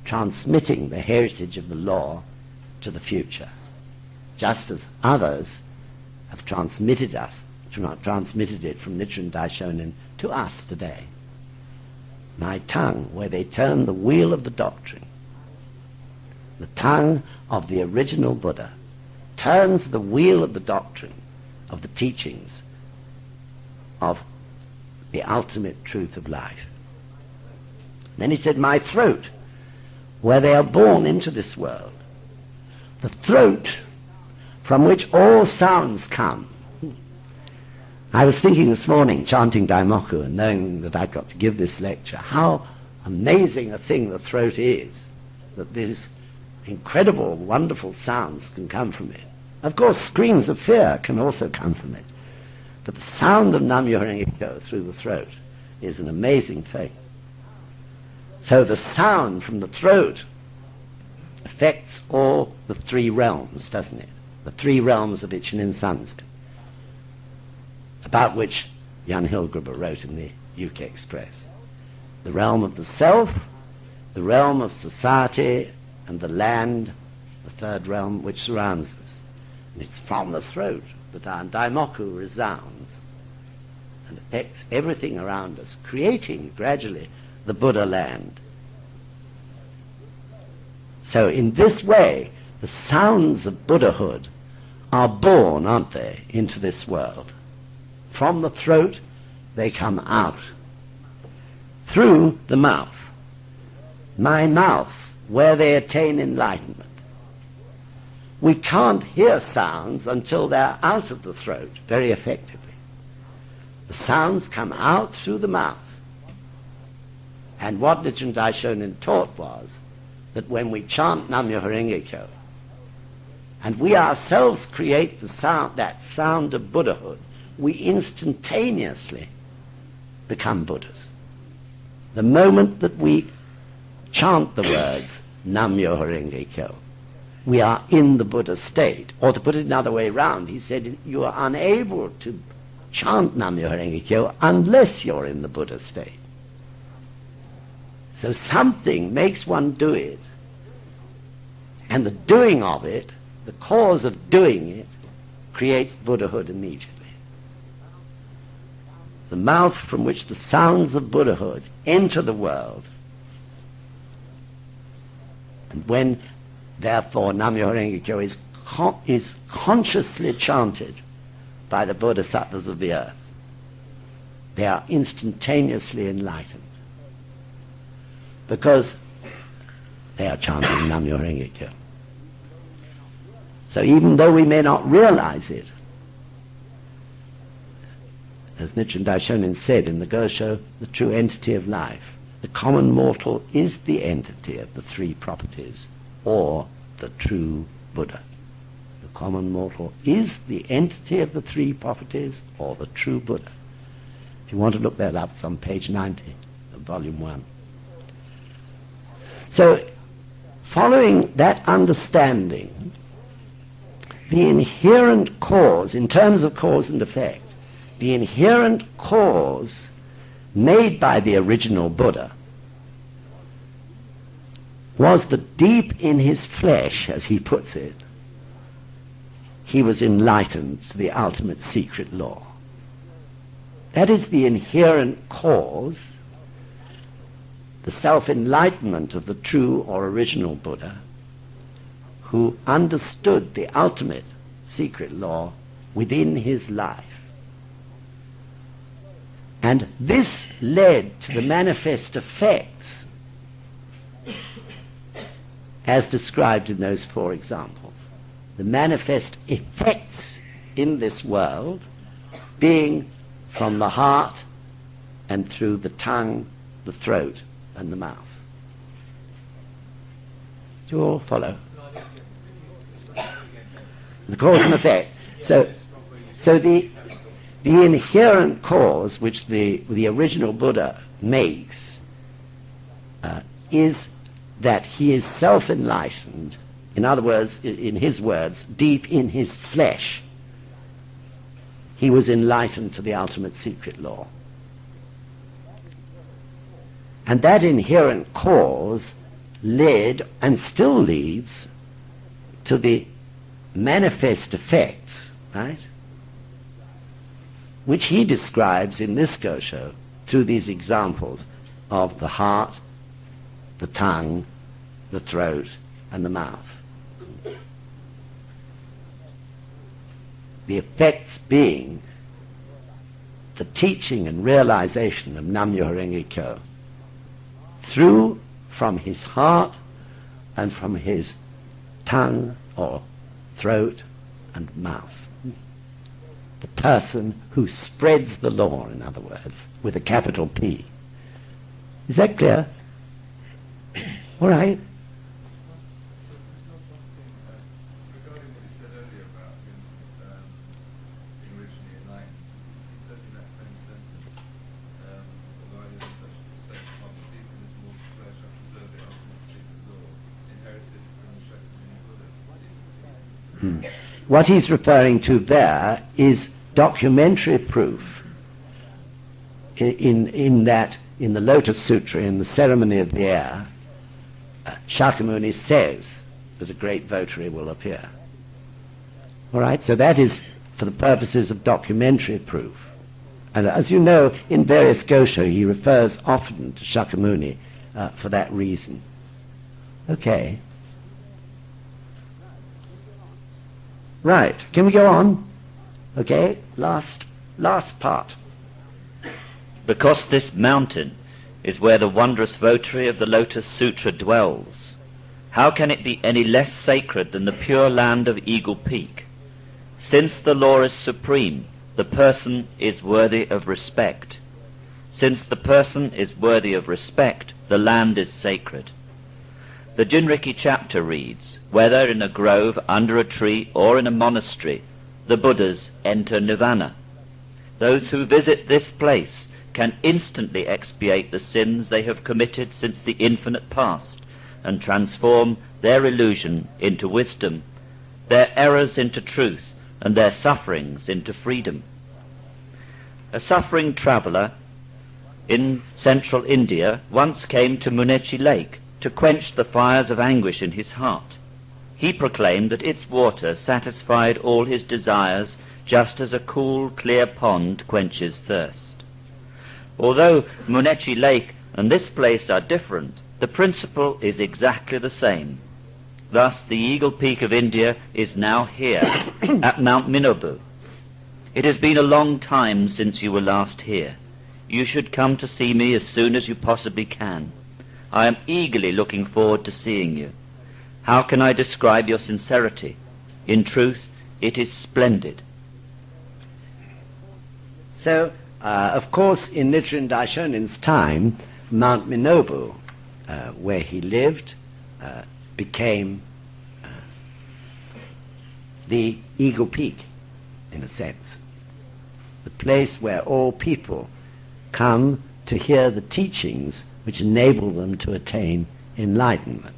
transmitting the heritage of the law to the future, just as others have transmitted it from Nichiren Daishonin to us today. My tongue, where they turn the wheel of the doctrine, the tongue of the original Buddha, turns the wheel of the doctrine, of the teachings, of the ultimate truth of life. Then he said, my throat, where they are born into this world, the throat from which all sounds come. I was thinking this morning, chanting Daimoku and knowing that I'd got to give this lecture, how amazing a thing the throat is, that these incredible, wonderful sounds can come from it. Of course, screams of fear can also come from it. But the sound of Nam-myoho-renge-kyo through the throat is an amazing thing. So the sound from the throat affects all the three realms, doesn't it? The three realms of Ichinen Sanzen, about which Jan Hilgruber wrote in the UK Express. The realm of the self, the realm of society, and the land, the third realm which surrounds us. And it's from the throat that our Daimoku resounds and affects everything around us, creating gradually the Buddha land. So in this way, the sounds of Buddhahood are born, aren't they, into this world. From the throat, they come out through the mouth. My mouth, where they attain enlightenment. We can't hear sounds until they're out of the throat very effectively. The sounds come out through the mouth. And what Nichiren Daishonin taught was that when we chant Nam-myoho-renge-kyo, and we ourselves create the sound, that sound of Buddhahood, we instantaneously become Buddhas. The moment that we chant the words Nam-myoho-renge-kyo, we are in the Buddha state. Or to put it another way round, he said, you are unable to chant Nam-myoho-renge-kyo unless you're in the Buddha state. So something makes one do it, and the doing of it, the cause of doing it, creates Buddhahood immediately. The mouth from which the sounds of Buddhahood enter the world, and when therefore Nam-myoho-renge-kyo is consciously chanted by the bodhisattvas of the earth, they are instantaneously enlightened, because they are chanting Nam-myoho-renge-kyo. So even though we may not realize it, as Nichiren Daishonin said in the Gosho, the true entity of life, the common mortal is the entity of the three properties, or the true Buddha. The common mortal is the entity of the three properties, or the true Buddha. If you want to look that up, it's on page 90 of volume 1. So, following that understanding, the inherent cause, in terms of cause and effect, the inherent cause made by the original Buddha was that deep in his flesh, as he puts it, he was enlightened to the ultimate secret law. That is the inherent cause, the self-enlightenment of the true or original Buddha, who understood the ultimate secret law within his life. And this led to the manifest effects as described in those 4 examples. The manifest effects in this world being from the heart and through the tongue, the throat, and the mouth. Do you all follow? The cause and effect. So the inherent cause which the original Buddha makes is that he is self-enlightened. In other words, in his words, deep in his flesh, he was enlightened to the ultimate secret law. And that inherent cause led and still leads to the manifest effects, right, which he describes in this Gosho through these examples of the heart, the tongue, the throat, and the mouth. The effects being the teaching and realization of Nam-myoho Renge Kyo through from his heart and from his tongue or throat and mouth. The person who spreads the law, in other words, with a capital P. Is that clear? All right. Regarding what you said earlier about him being originally enlightened, he says in that same sentence, although I live in such a state of heart, deep in this mortal flesh, I preserve the ultimate secret law, inherited from the Shakyamuni Buddha. What he's referring to there is documentary proof in that, in the Lotus Sutra, in the ceremony of the air, Shakyamuni says that a great votary will appear. All right, so that is for the purposes of documentary proof. And as you know, in various Gosho, he refers often to Shakyamuni for that reason. Okay. Right, can we go on? Okay, last part. Because this mountain is where the wondrous votary of the Lotus Sutra dwells, how can it be any less sacred than the pure land of Eagle Peak? Since the law is supreme, the person is worthy of respect. Since the person is worthy of respect, the land is sacred. The Jinriki chapter reads, whether in a grove, under a tree, or in a monastery, the Buddhas enter nirvana. Those who visit this place can instantly expiate the sins they have committed since the infinite past, and transform their illusion into wisdom, their errors into truth, and their sufferings into freedom. A suffering traveller in central India once came to Munechi Lake to quench the fires of anguish in his heart. He proclaimed that its water satisfied all his desires, just as a cool, clear pond quenches thirst. Although Munechi Lake and this place are different, the principle is exactly the same. Thus the Eagle Peak of India is now here, at Mount Minobu. It has been a long time since you were last here. You should come to see me as soon as you possibly can. I am eagerly looking forward to seeing you. How can I describe your sincerity? In truth, it is splendid. So, of course, in Nichiren Daishonin's time, Mount Minobu, where he lived, became the Eagle Peak, in a sense. The place where all people come to hear the teachings which enable them to attain enlightenment.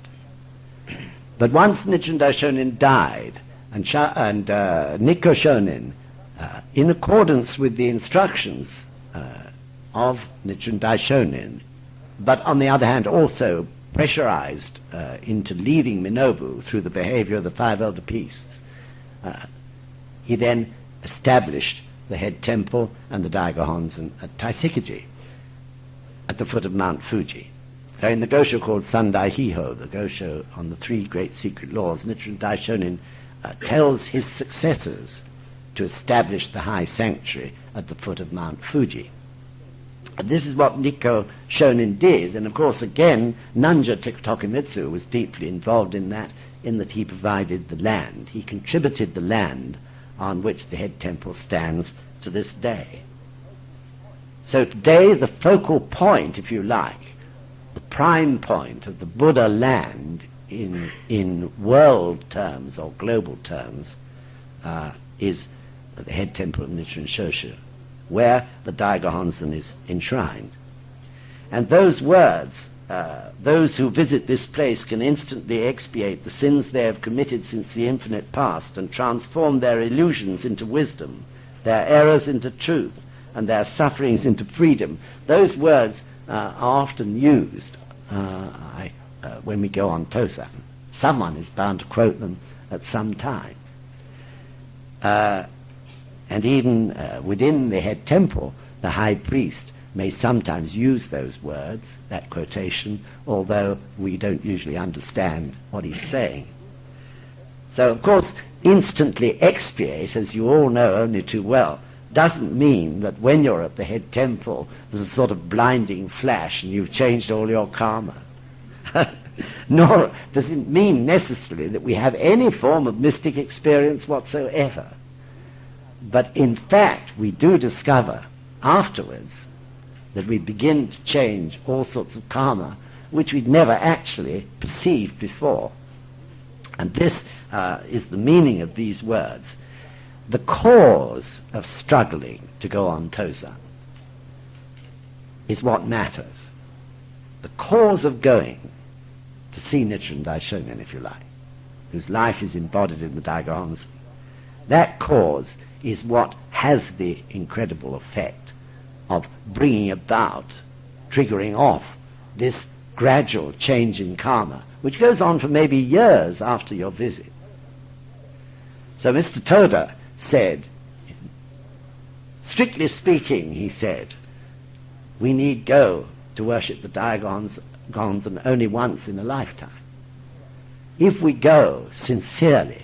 But once Nichiren Daishonin died, and Nikko Shonin, in accordance with the instructions of Nichiren Daishonin, but on the other hand also pressurized into leaving Minobu through the behavior of the five elder priests, he then established the head temple and the Daigo at Taiseki at the foot of Mount Fuji. So in the Gosho called Sandai Hiho, the Gosho on the three great secret laws, Nichiren Daishonin tells his successors to establish the high sanctuary at the foot of Mount Fuji. And this is what Nikko Shonin did, and of course again Nanja Tokimitsu was deeply involved in that he provided the land. He contributed the land on which the head temple stands to this day. So today the focal point, if you like, the prime point of the Buddha land in world terms or global terms is the head temple of Nichiren Shoshu, where the Daigo Honzen is enshrined. And those words, those who visit this place can instantly expiate the sins they have committed since the infinite past and transform their illusions into wisdom, their errors into truth, and their sufferings into freedom. Those words are often used. when we go on Tosan. Someone is bound to quote them at some time. And even within the head temple, the high priest may sometimes use those words, that quotation, although we don't usually understand what he's saying. So, of course, instantly expiate, as you all know only too well, doesn't mean that when you're at the head temple there's a sort of blinding flash and you've changed all your karma. Nor does it mean necessarily that we have any form of mystic experience whatsoever. But in fact, we do discover afterwards that we begin to change all sorts of karma which we'd never actually perceived before. And this is the meaning of these words. The cause of struggling to go on Tosan is what matters. The cause of going to see Nichiren Daishonin, if you like, whose life is embodied in the Daigo Honzen, that cause is what has the incredible effect of bringing about, triggering off this gradual change in karma, which goes on for maybe years after your visit. So Mr. Toda said, strictly speaking, he said, we need go to worship the Daigo Honzen only once in a lifetime. If we go sincerely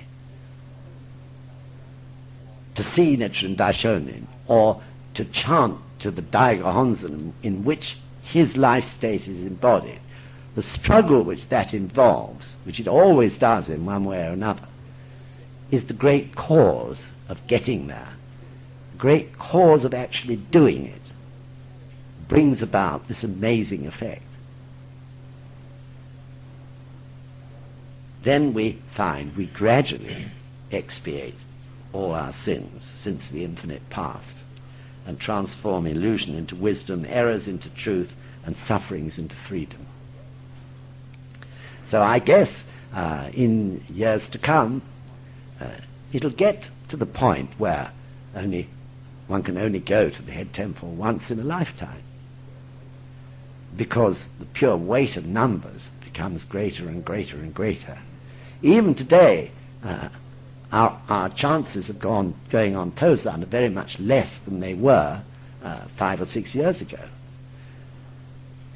to see Nichiren Daishonin, or to chant to the Daigo Honzen in which his life state is embodied, the struggle which that involves, which it always does in one way or another, is the great cause of getting there, the great cause of actually doing it, brings about this amazing effect. Then we find we gradually expiate all our sins since the infinite past and transform illusion into wisdom, errors into truth, and sufferings into freedom. So I guess in years to come, it'll get to the point where one can only go to the head temple once in a lifetime, because the pure weight of numbers becomes greater and greater and greater. Even today, our chances of going on Tosan are very much less than they were 5 or 6 years ago.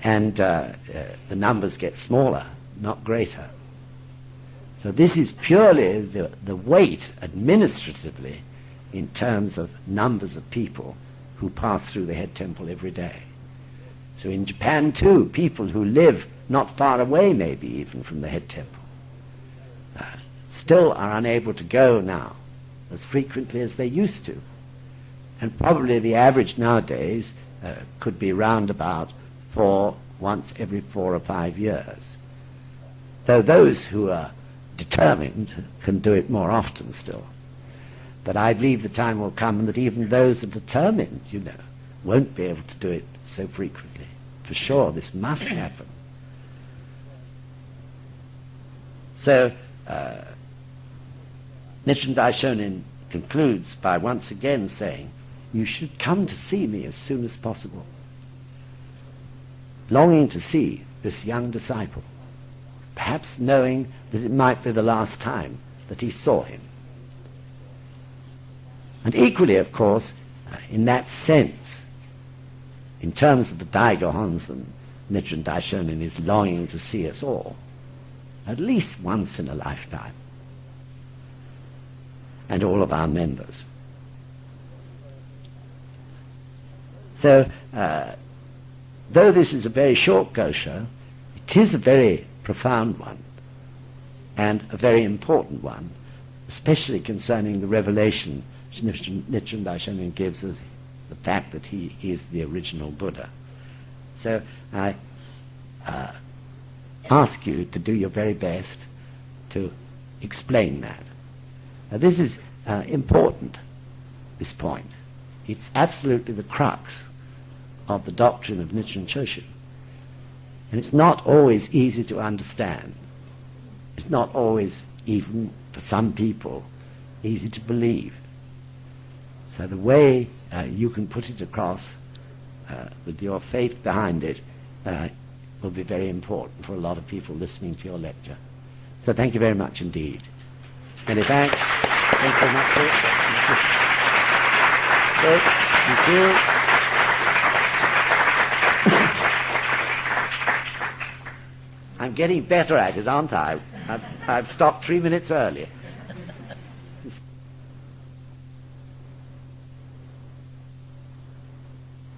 And the numbers get smaller, not greater. So this is purely the weight administratively in terms of numbers of people who pass through the head temple every day. So in Japan too, people who live not far away maybe even from the head temple still are unable to go now as frequently as they used to. And probably the average nowadays could be round about once every 4 or 5 years. Though those who are determined can do it more often still. But I believe the time will come that even those that are determined, won't be able to do it so frequently. For sure, this must happen. So, Nichiren Daishonin concludes by once again saying, you should come to see me as soon as possible. Longing to see this young disciple, perhaps knowing that it might be the last time that he saw him. And equally, of course, in that sense, in terms of the Daigo Honzen, Nichiren Daishonin is longing to see us all, at least once in a lifetime, and all of our members. So, though this is a very short Gosho, it is a very profound one, and a very important one, especially concerning the revelation which Nichiren Daishonin gives us, the fact that he is the original Buddha. So I ask you to do your very best to explain that. Now this is important, this point. It's absolutely the crux of the doctrine of Nichiren Shoshu. And it's not always easy to understand. It's not always, even for some people, easy to believe. So the way you can put it across with your faith behind it will be very important for a lot of people listening to your lecture. So thank you very much indeed. Many thanks. Thank you very much. Thank you. I'm getting better at it, aren't I? I've stopped 3 minutes early.